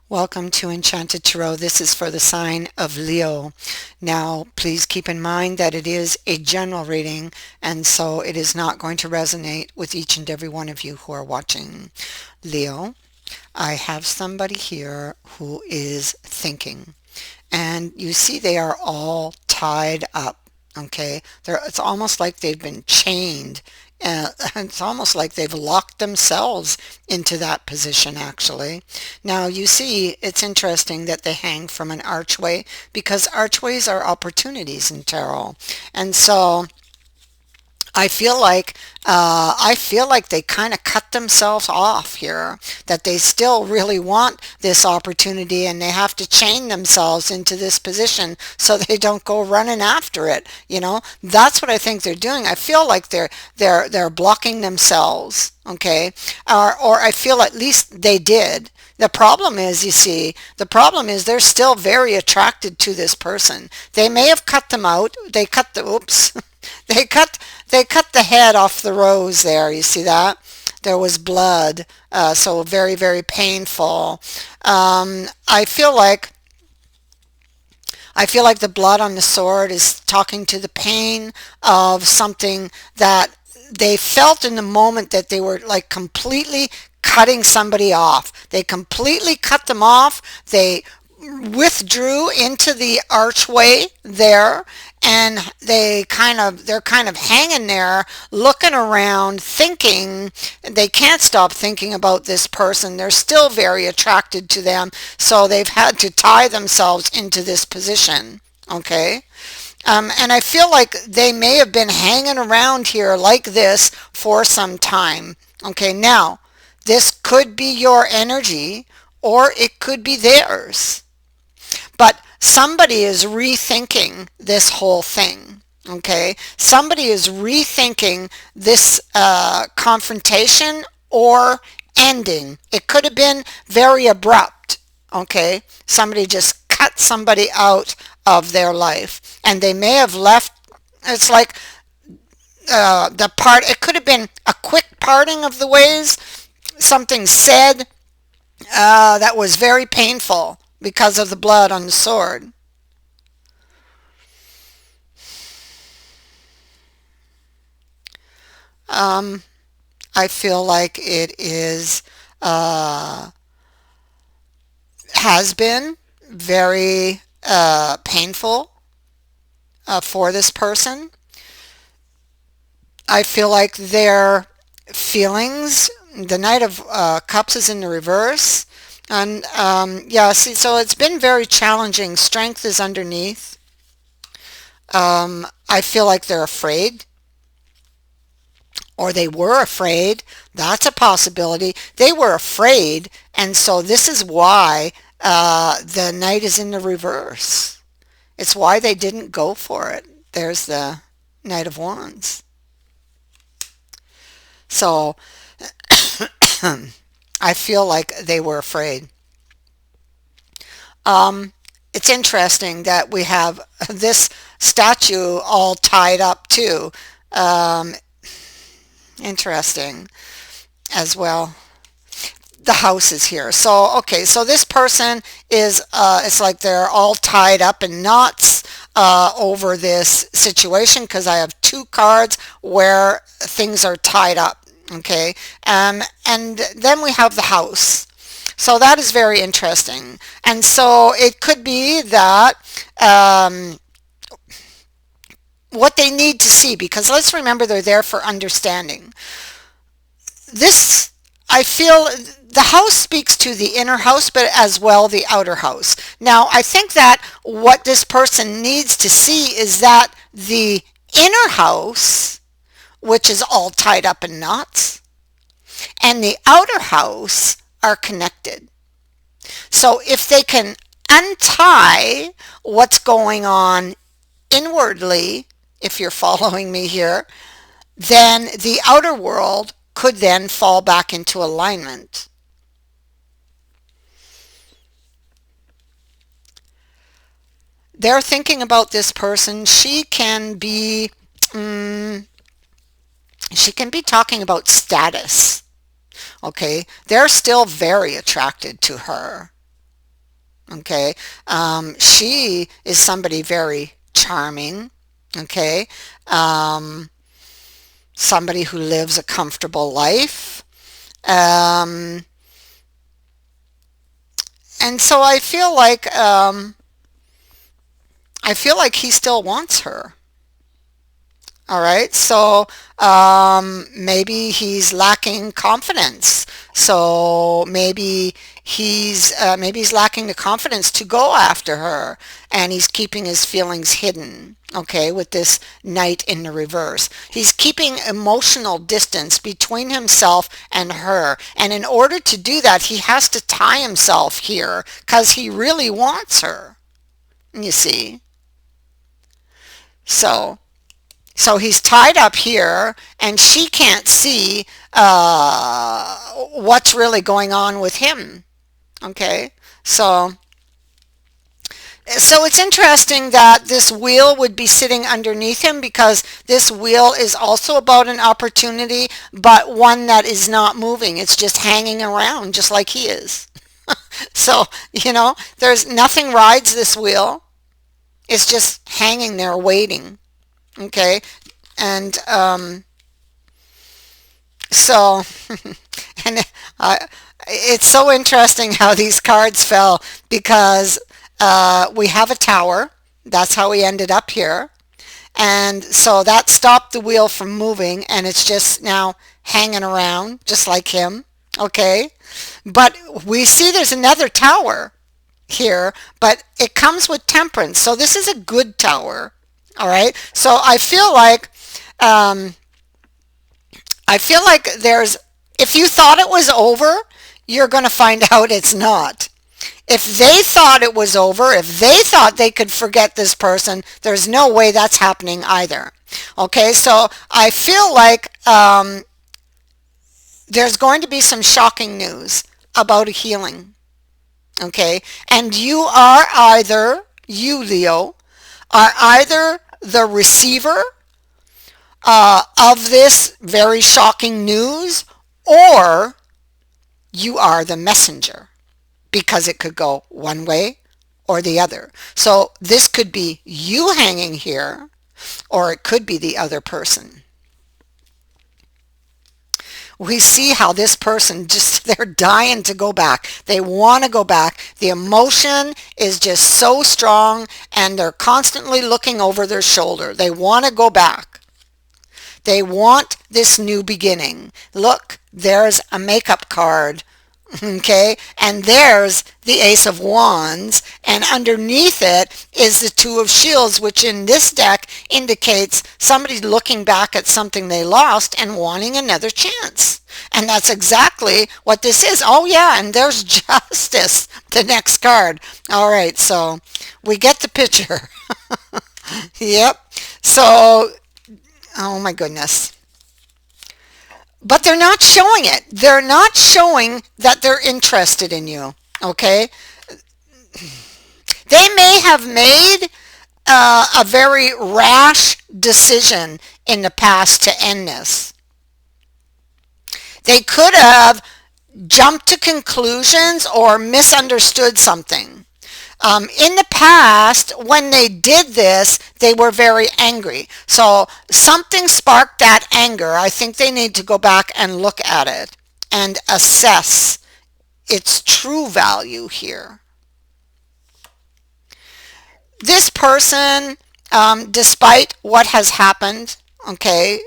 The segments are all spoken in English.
Welcome to Enchanted Tarot. This is for the sign of Leo. Now, please keep in mind that it is a general reading, and so it is not going to resonate with each and every one of you who are watching. Leo, I have somebody here who is thinking, and you see they are all tied up. Okay, it's almost like they've been chained. It's almost like they've locked themselves into that position, actually. Now, you see, it's interesting that they hang from an archway because archways are opportunities in tarot. And so I feel like they kind of cut themselves off here, that they still really want this opportunity and they have to chain themselves into this position so they don't go running after it. That's what I think they're doing. I feel like they're blocking themselves, okay? Or I feel at least they did. The problem is, you see, the problem is they're still very attracted to this person. They may have cut them out. Oops. They cut they cut the head off the rose there. You see that? There was blood, so very, very painful. I feel like the blood on the sword is talking to the pain of something that they felt in the moment, that they were like completely cutting somebody off. They completely cut them off. They withdrew into the archway there, and they're kind of hanging there looking around, thinking. They can't stop thinking about this person. They're still very attracted to them, so they've had to tie themselves into this position. Okay. And I feel like they may have been hanging around here like this for some time. Okay, now this could be your energy or it could be theirs. But somebody is rethinking this whole thing. Okay, somebody is rethinking this confrontation or ending. It could have been very abrupt. Okay, somebody just cut somebody out of their life, and they may have left. It's like the part. It could have been a quick parting of the ways. Something said that was very painful because of the blood on the sword. Um, I feel like it is has been very painful for this person. I feel like their feelings. The Knight of Cups is in the reverse. And yeah, see, so it's been very challenging. Strength is underneath. I feel like they're afraid, or they were afraid. That's a possibility. They were afraid, and so this is why the Knight is in the reverse. It's why they didn't go for it. There's the Knight of Wands. So I feel like they were afraid. It's interesting that we have this statue all tied up too. Um, Interesting as well. The house is here. So, okay, so this person is, it's like they're all tied up in knots over this situation, because I have two cards where things are tied up. Okay, and then we have the house. So that is very interesting. And so it could be that um, what they need to see, because let's remember they're there for understanding. This, I feel, the house speaks to the inner house, but as well the outer house. Now, I think that what this person needs to see is that the inner house, which is all tied up in knots, and the outer house are connected. So if they can untie what's going on inwardly, if you're following me here, then the outer world could then fall back into alignment. They're thinking about this person. She can be talking about status. Okay, they're still very attracted to her. Okay. She is somebody very charming. Okay. Um, Somebody who lives a comfortable life. Um, and so I feel like he still wants her. All right, so maybe he's lacking confidence. So maybe he's lacking the confidence to go after her, and he's keeping his feelings hidden. Okay, with this knight in the reverse, he's keeping emotional distance between himself and her, and in order to do that, he has to tie himself here because he really wants her. You see, so. So he's tied up here, and she can't see what's really going on with him. Okay, so it's interesting that this wheel would be sitting underneath him because this wheel is also about an opportunity, but one that is not moving. It's just hanging around, just like he is. So there's nothing rides this wheel. It's just hanging there waiting. Okay, and so, and it's so interesting how these cards fell because we have a tower. That's how we ended up here. And so that stopped the wheel from moving, and it's just now hanging around, just like him. Okay. But we see there's another tower here, but it comes with temperance. So this is a good tower. All right. So um, I feel like if you thought it was over, you're going to find out it's not. If they thought it was over, if they thought they could forget this person, there's no way that's happening either. Okay, so I feel like there's going to be some shocking news about a healing. Okay, and you, Leo, are either the receiver of this very shocking news, or you are the messenger, because it could go one way or the other. So this could be you hanging here, or it could be the other person. We see how this person they're dying to go back. They want to go back. The emotion is just so strong, and they're constantly looking over their shoulder. They want to go back. They want this new beginning. Look, there's a makeup card. Okay, and there's the Ace of Wands, and underneath it is the Two of Shields, which in this deck indicates somebody's looking back at something they lost and wanting another chance. And that's exactly what this is. Oh yeah, and there's Justice, the next card. All right, so we get the picture. Yep. So, oh my goodness. But they're not showing it. They're not showing that they're interested in you. Okay? They may have made a very rash decision in the past to end this. They could have jumped to conclusions or misunderstood something. In the past, when they did this, they were very angry. So something sparked that anger. I think they need to go back and look at it and assess its true value here. This person, despite what has happened, okay,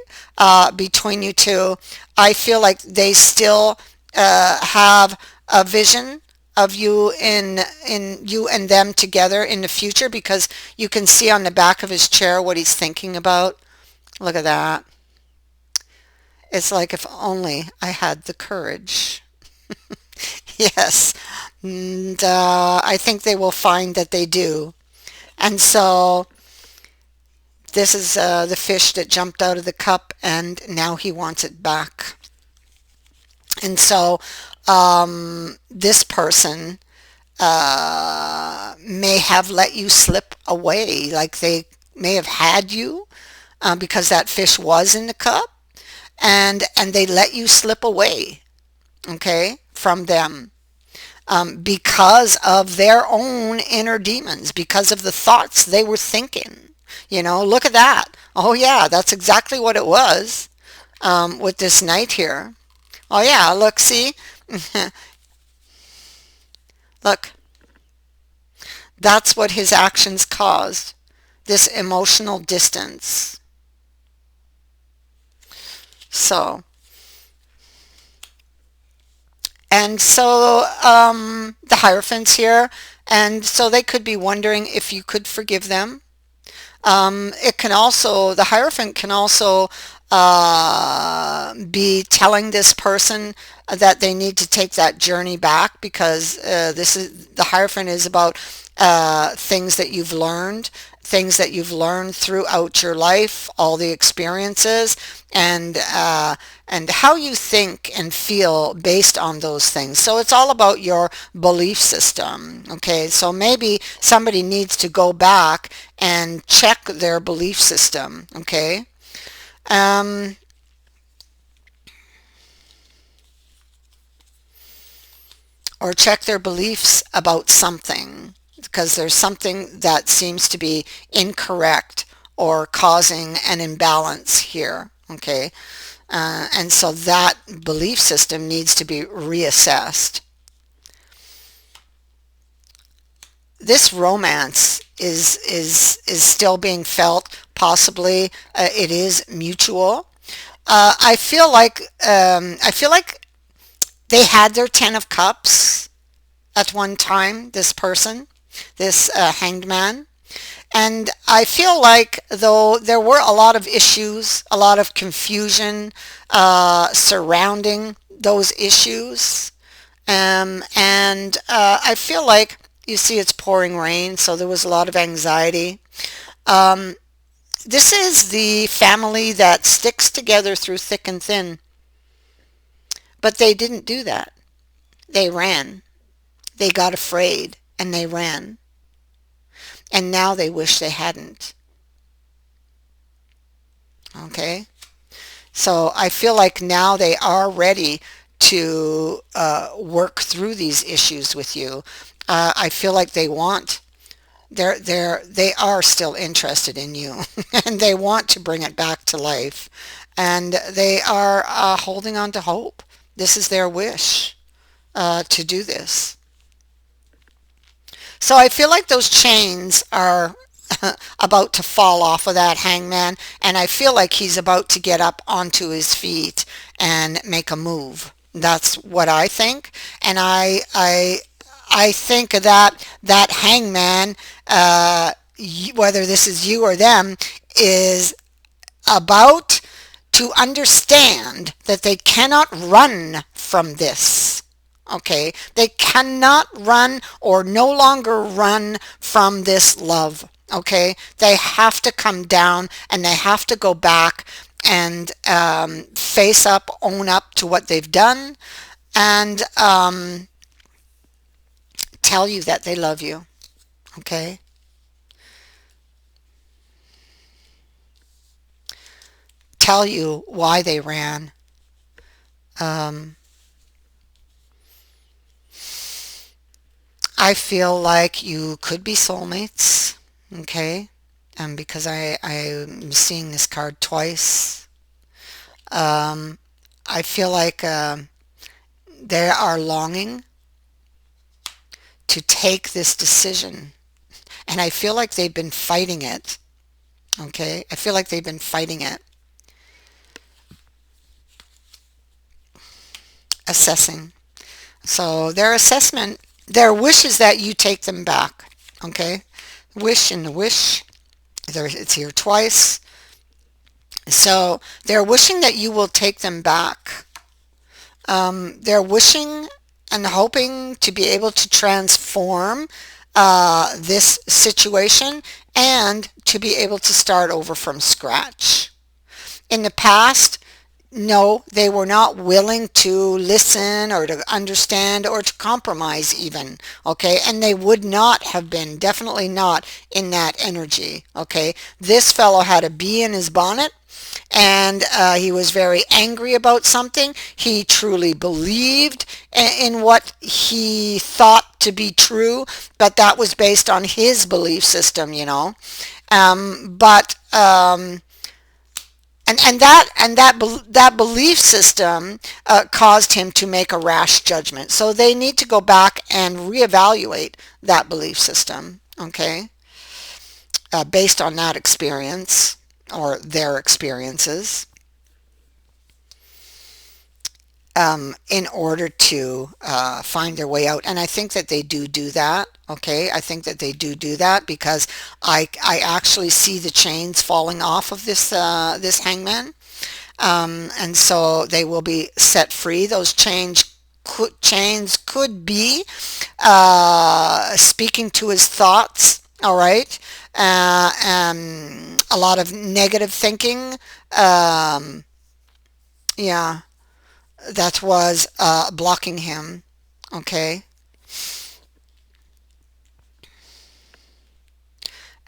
between you two, I feel like they still have a vision of you in you and them together in the future, because you can see on the back of his chair what he's thinking about. Look at that. It's like, if only I had the courage. Yes. And I think they will find that they do. And so this is the fish that jumped out of the cup, and now he wants it back. And so this person may have let you slip away, like they may have had you because that fish was in the cup, and they let you slip away, okay, from them. because of their own inner demons, because of the thoughts they were thinking. Look at that. Oh yeah, that's exactly what it was with this knight here. Oh yeah, look, see? Look, that's what his actions caused, this emotional distance. So, and so the Hierophants here, and so they could be wondering if you could forgive them. It can also, the Hierophant can also be telling this person that they need to take that journey back, because the Hierophant is about things that you've learned throughout your life, all the experiences, and how you think and feel based on those things. So it's all about your belief system. Okay, so maybe somebody needs to go back and check their belief system. Okay. Um, or check their beliefs about something, because there's something that seems to be incorrect or causing an imbalance here. Okay. And so that belief system needs to be reassessed. This romance is still being felt. Possibly it is mutual. I feel like they had their 10 of Cups at one time, this person, this hanged man. And I feel like, though, there were a lot of issues, a lot of confusion surrounding those issues. And I feel like, you see, it's pouring rain, so there was a lot of anxiety. Um, this is the family that sticks together through thick and thin, but they didn't do that. They ran. They got afraid and they ran. And now they wish they hadn't. Okay? So I feel like now they are ready to work through these issues with you. I feel like they are still interested in you, and they want to bring it back to life, and they are holding on to hope. This is their wish to do this. So I feel like those chains are about to fall off of that hangman, and I feel like he's about to get up onto his feet and make a move. That's what I think, and I think that hangman, whether this is you or them, is about to understand that they cannot run from this. Okay, they cannot run, or no longer run from this love. Okay, they have to come down and they have to go back and face up, own up to what they've done, and tell you that they love you. Okay, tell you why they ran. Um, I feel like you could be soulmates. Okay, because I'm seeing this card twice. Um, I feel like they are longing to take this decision, and I feel like they've been fighting it. Okay, I feel like they've been fighting it, assessing. So their wish is that you take them back. Okay, wish and the wish. It's here twice. So they're wishing that you will take them back. They're wishing and hoping to be able to transform this situation and to be able to start over from scratch. In the past, No, they were not willing to listen or to understand or to compromise even, okay? And they would not have been, definitely not in that energy, okay? This fellow had a bee in his bonnet, and he was very angry about something. He truly believed in what he thought to be true, but that was based on his belief system, you know. But that belief system caused him to make a rash judgment. So they need to go back and reevaluate that belief system, okay, based on that experience or their experiences, in order to find their way out. And I think that they do that. Okay, I think that they do that because I actually see the chains falling off of this hangman. And so they will be set free. Those chains could be speaking to his thoughts, all right? A lot of negative thinking. Um, yeah, that was blocking him, okay?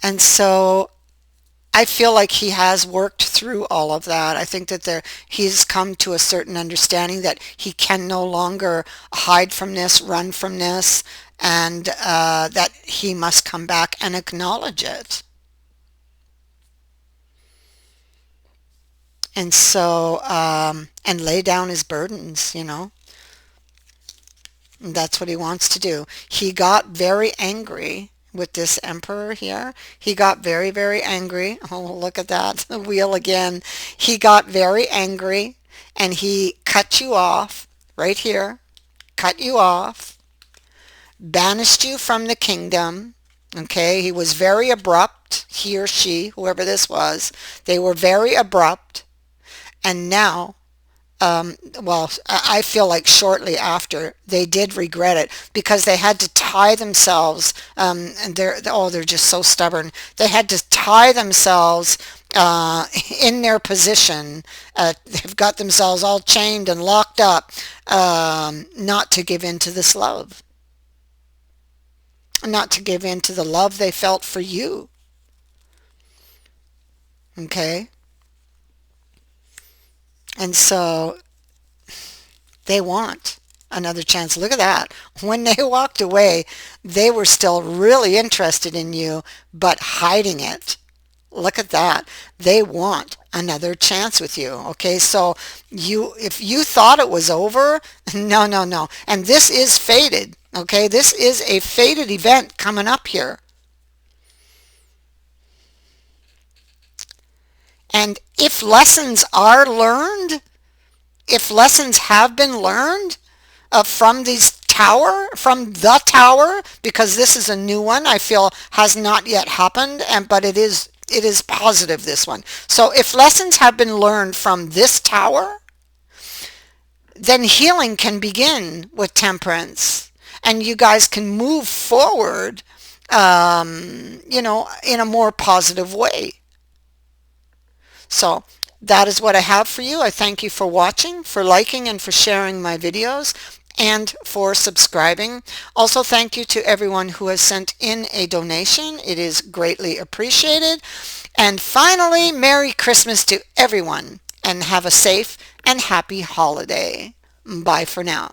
And so I feel like he has worked through all of that. I think that he's come to a certain understanding that he can no longer hide from this, run from this, and that he must come back and acknowledge it. And so, and lay down his burdens, you know. And that's what he wants to do. He got very angry with this emperor here. He got very, very angry. Oh, look at that, the wheel again. He got very angry and he cut you off right here, cut you off, banished you from the kingdom. Okay, he was very abrupt, he or she, whoever this was. They were very abrupt. And now well, I feel like shortly after they did regret it because they had to tie themselves, and they're just so stubborn. They had to tie themselves in their position. They've got themselves all chained and locked up, not to give in to this love, not to give in to the love they felt for you. Okay, and so they want another chance. Look at that. When they walked away, they were still really interested in you, but hiding it. Look at that. They want another chance with you. Okay, so if you thought it was over, no, no, no. And this is fated. Okay, this is a fated event coming up here. And if lessons are learned, if lessons have been learned, from from the tower, because this is a new one, I feel has not yet happened, but it is positive, this one. So if lessons have been learned from this tower, then healing can begin with temperance, and you guys can move forward, in a more positive way. So that is what I have for you. I thank you for watching, for liking, and for sharing my videos, and for subscribing. Also, thank you to everyone who has sent in a donation. It is greatly appreciated. And finally, Merry Christmas to everyone, and have a safe and happy holiday. Bye for now.